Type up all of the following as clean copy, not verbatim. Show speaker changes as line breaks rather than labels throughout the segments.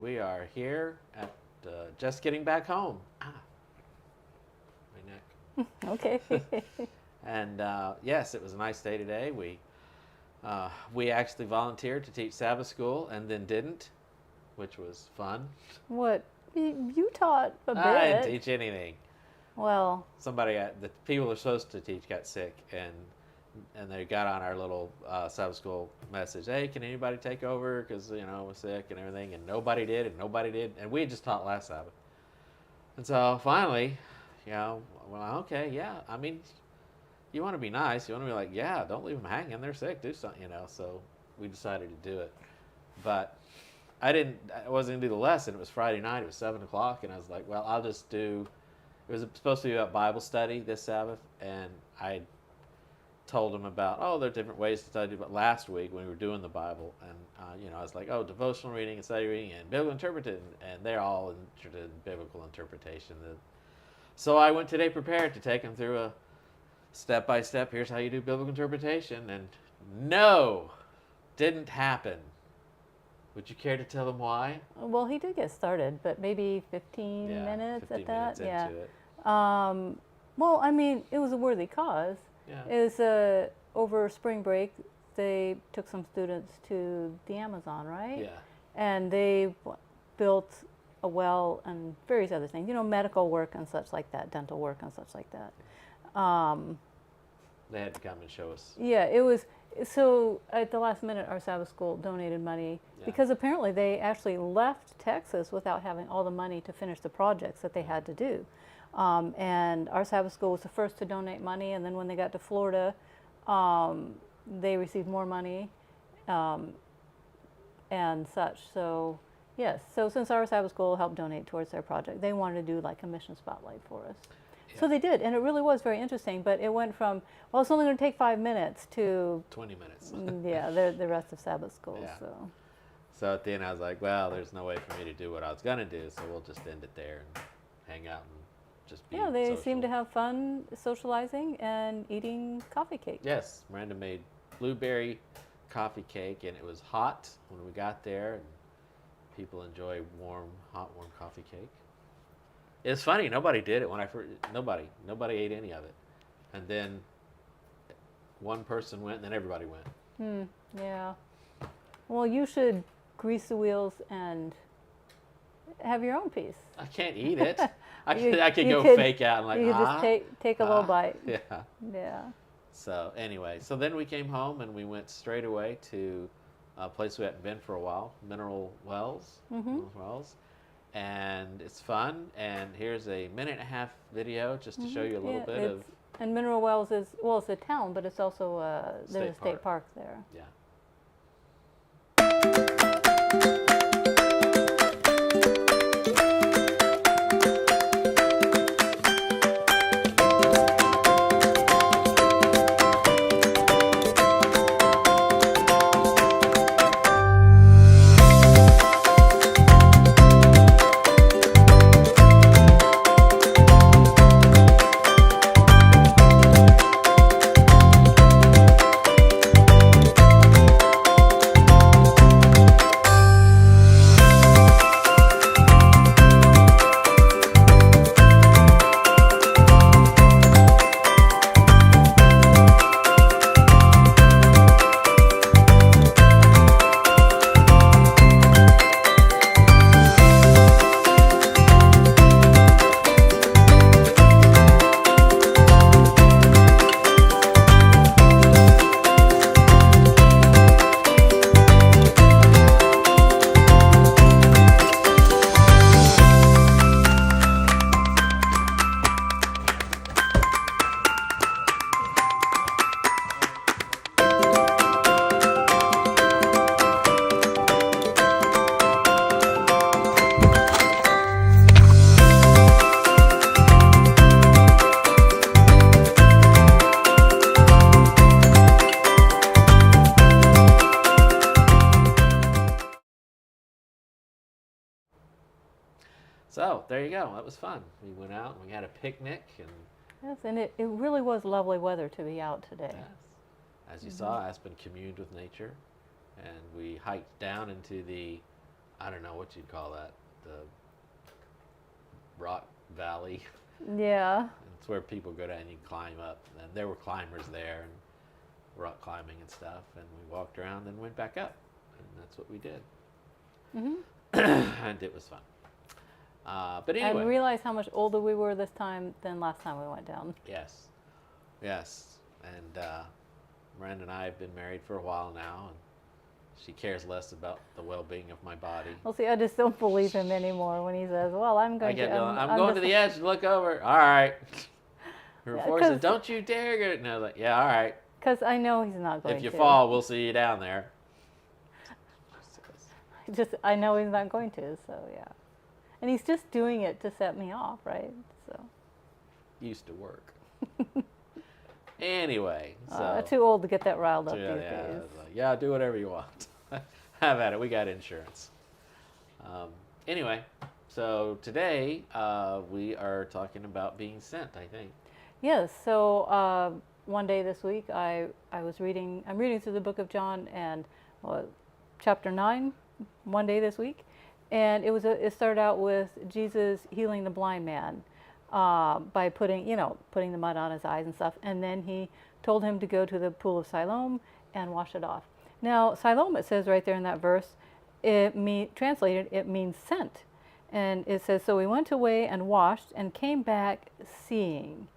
We are here at just getting back home. My neck.
Okay.
And yes, it was a nice day today. We actually volunteered to teach Sabbath school and then didn't, which was fun.
What? You taught a bit.
I didn't teach anything.
Well,
The people who are supposed to teach got sick, and they got on our little Sabbath school message. Hey, can anybody take over? Because we're sick and everything, and nobody did, and we had just taught last Sabbath. And so finally, well, okay, yeah. I mean, you want to be nice. You want to be like, yeah, don't leave them hanging. They're sick. Do something, So we decided to do it, but I wasn't gonna do the lesson. It was Friday night. It was 7:00, and I was like, well, I'll just do. It was supposed to be about Bible study this Sabbath, and I told them about, there are different ways to study, but last week when we were doing the Bible, and I was like, devotional reading and study reading and biblical interpretation, and they're all interested in biblical interpretation. So I went today prepared to take them through a step-by-step, here's how you do biblical interpretation, and no, didn't happen. Would you care to tell them why?
well, he did get started, but maybe 15 minutes
15
at that.
minutes into it.
Well, I mean, it was a worthy cause.
Yeah.
It was over spring break. They took some students to the Amazon, right?
Yeah.
And they built a well and various other things, medical work and such like that, dental work and such like that.
They had to come and show us.
Yeah, it was. So at the last minute, our Sabbath school donated money because apparently they actually left Texas without having all the money to finish the projects that they had to do. And our Sabbath school was the first to donate money, and then when they got to Florida, they received more money and such. So yes, so since our Sabbath school helped donate towards their project, they wanted to do like a mission spotlight for us. So they did, and it really was very interesting, but it went from, well, it's only going to take 5 minutes to
20 minutes.
the rest of Sabbath school.
Yeah.
So
So at the end, I was like, well, there's no way for me to do what I was going to do, so we'll just end it there and hang out and just be
they
social.
seem to have fun socializing and eating coffee cake.
Yes, Miranda made blueberry coffee cake, and it was hot when we got there, and people enjoy hot, warm coffee cake. It's funny, nobody did it when I first. Nobody ate any of it, and then one person went, and then everybody went.
Yeah. Well, you should grease the wheels and have your own piece.
I can't eat it. I could
you
go
could-
fake out and like,
You could just take a little bite.
Yeah.
Yeah.
So anyway, then we came home and we went straight away to a place we hadn't been for a while, Mineral Wells. Mineral Wells. And it's fun, and here's a 1.5-minute video just to show you a little bit of.
And Mineral Wells is, well, it's a town, but it's also there's a state park there.
Yeah. So there you go. That was fun. We went out and we had a picnic, and
Yes, and it really was lovely weather to be out today.
yes, as you saw, Aspen communed with nature, and we hiked down into the I don't know what you'd call that, the rock valley.
Yeah.
It's where people go down and you climb up. And there were climbers there and rock climbing and stuff. And we walked around and went back up. And that's what we did.
Hmm.
And it was fun. But anyway.
And realize how much older we were this time than last time we went down.
Yes. Yes. And Miranda and I have been married for a while now. And she cares less about the well-being of my body.
Well, see, I just don't believe him anymore when he says, "Well, I'm going to."
I'm going to the edge and look over. All right. Before said, "Don't you dare get it." And I was like, "Yeah, all right."
Because I know he's not going to.
If you fall, we'll see you down there.
I know he's not going to. So yeah, and he's just doing it to set me off, right? So.
Used to work. Anyway, so
too old to get that riled up these days.
Yeah, do whatever you want. Have at it. We got insurance. Anyway, so today we are talking about being sent, I think.
Yes. So one day this week, I'm reading through the book of John and chapter 9. One day this week, and it started out with Jesus healing the blind man. By putting the mud on his eyes and stuff. And then he told him to go to the pool of Siloam and wash it off. Now, Siloam, it says right there in that verse, translated, it means sent. And it says, so he went away and washed and came back seeing.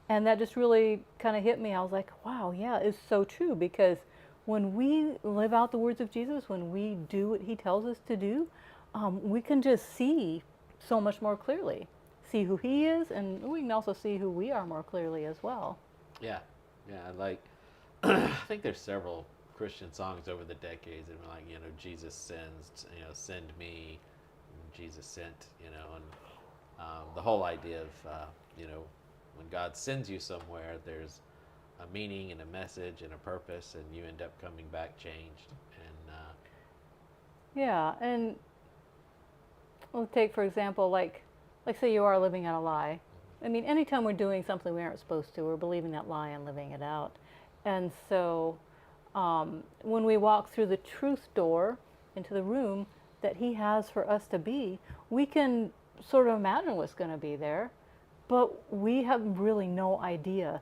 And that just really kind of hit me. I was like, wow, yeah, it's so true. Because when we live out the words of Jesus, when we do what he tells us to do, we can just see so much more clearly. See who he is, and we can also see who we are more clearly as well.
Yeah, like I think there's several Christian songs over the decades that are like, Jesus sends, send me, Jesus sent, and the whole idea of, when God sends you somewhere, there's a meaning and a message and a purpose, and you end up coming back changed. And
yeah, and we'll take for example, like say you are living out a lie. I mean, anytime we're doing something we aren't supposed to, we're believing that lie and living it out. And so when we walk through the truth door into the room that he has for us to be, we can sort of imagine what's going to be there, but we have really no idea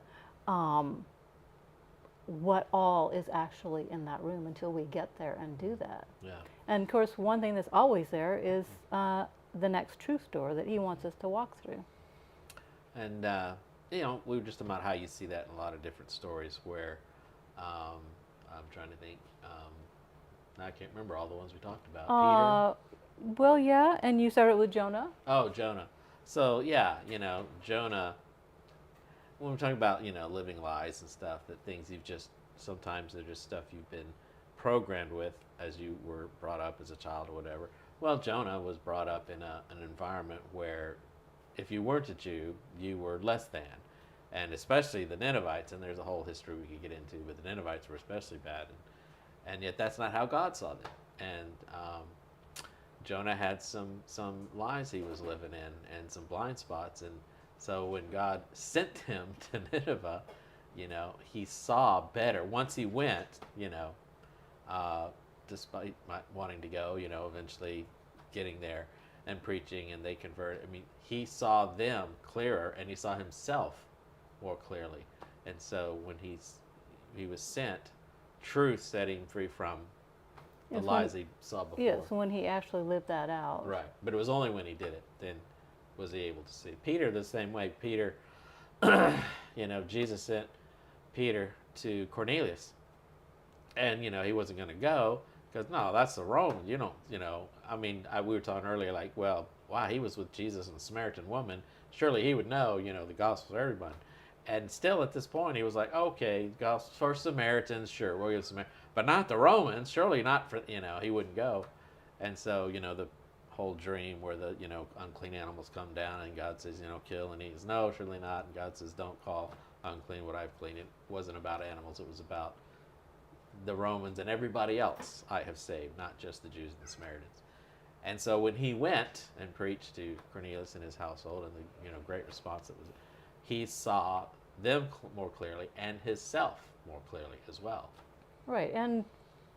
what all is actually in that room until we get there and do that.
yeah.
And of course, one thing that's always there is the next truth door that he wants us to walk through.
And, we were just about how you see that in a lot of different stories where, I'm trying to think, I can't remember all the ones we talked about. Peter?
Well, yeah, and you started with Jonah.
Oh, Jonah. So, yeah, Jonah, when we're talking about, living lies and stuff, that things sometimes they're just stuff you've been programmed with as you were brought up as a child or whatever. Well, Jonah was brought up in an environment where if you weren't a Jew, you were less than. And especially the Ninevites, and there's a whole history we could get into, but the Ninevites were especially bad. And yet that's not how God saw them. And Jonah had some lies he was living in and some blind spots. And so when God sent him to Nineveh, he saw better. Once he went, despite not wanting to go, eventually getting there and preaching, and they converted. I mean, he saw them clearer, and he saw himself more clearly. And so when he was sent, truth set him free from the lies he saw before.
Yes, when he actually lived that out.
Right, but it was only when he did it then was he able to see. Peter the same way. Peter, Jesus sent Peter to Cornelius, and he wasn't going to go. Because, no, that's the Roman. We were talking earlier, like, well, wow, he was with Jesus and the Samaritan woman. Surely he would know, the gospel for everyone. And still at this point, he was like, okay, gospel for Samaritans, sure, we'll give Samaritans. But not the Romans, surely not for, he wouldn't go. And so, the whole dream where the, unclean animals come down and God says, kill and eat. No, surely not. And God says, don't call unclean what I've cleaned. It wasn't about animals. It was about the Romans and everybody else I have saved, not just the Jews and the Samaritans. And so when he went and preached to Cornelius and his household, and the great response that was, he saw them more clearly and himself more clearly as well.
Right, and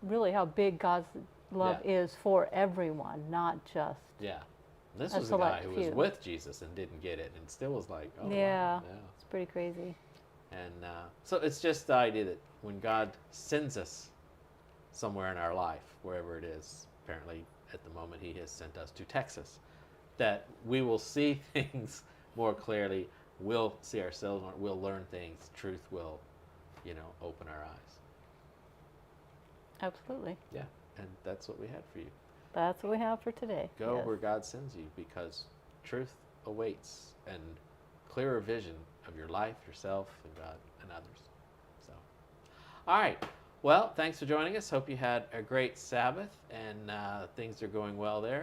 really how big God's Love is for everyone, not just.
Yeah. This
A
was a guy
select
who was
few.
with Jesus and didn't get it, and still was like, oh,
Yeah,
wow. Yeah.
it's pretty crazy.
And so it's just the idea that when God sends us somewhere in our life, wherever it is, apparently at the moment He has sent us to Texas, that we will see things more clearly. We'll see ourselves. We'll learn things. Truth will, open our eyes.
Absolutely.
Yeah, and that's what we had for you.
That's what we have for today.
Go
Yes.
where God sends you, because truth awaits, and clearer vision of your life, yourself, and God, and others. So, all right. Well, thanks for joining us. Hope you had a great Sabbath and things are going well there.